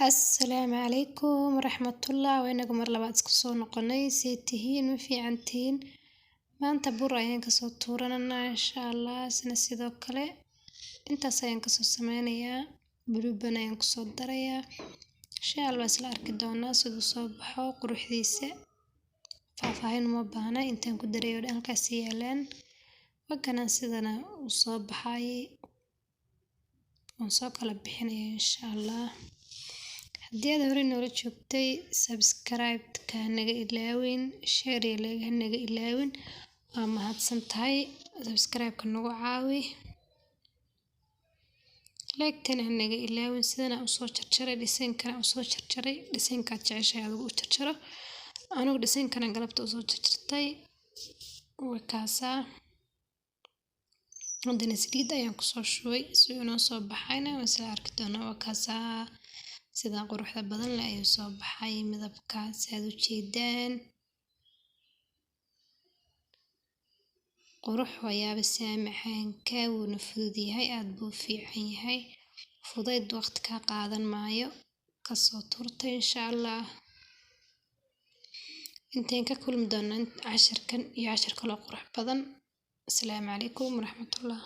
السلام عليكم ورحمة الله وينكم مر لبعض كسو نقني سيتهين وفي عنتين ما أنت برا يعني كسو تورنا إن شاء الله سنة سيدو كله أنت سين كسو سمانية بلوبنا ينكسو الدريا إن شاء الله بس الأرك دونا سيدو صباحو قروح ديسة فافاهين مبانا إنتين كدريو لأن كاسيالان وكان سيدنا وصباحاي ونسوق لبحنا إن شاء الله haddii aad hore noola joogtay subscribe-ka naga ilaawin share iyo naga ilaawin waa mahadsan tahay subscribe-ka nagu caawi like-tana naga ilaawin sidana u soo jarjaray design-kana u soo jarjaray design-ka jeceshay adigu u jarjaro anigu design-kana galabta u soo jarjartay wakaasa hadana saliid ayaan ku soo shubay si uu noo soo baxayna wasla arki doona wakaasa sida quruxda badan la ay soo baxay midabkaas aad u jeedaan qurux wayaaba saamaxaanka wuuna fudud yahay aad buu fiican yahay fudayd waqti ka qaadan maayo ka soo turtay insha Allah inteen ka kulmi doonaa casharkan iyo cashar kale qurux badan assalaamu calaykum waraxmatullah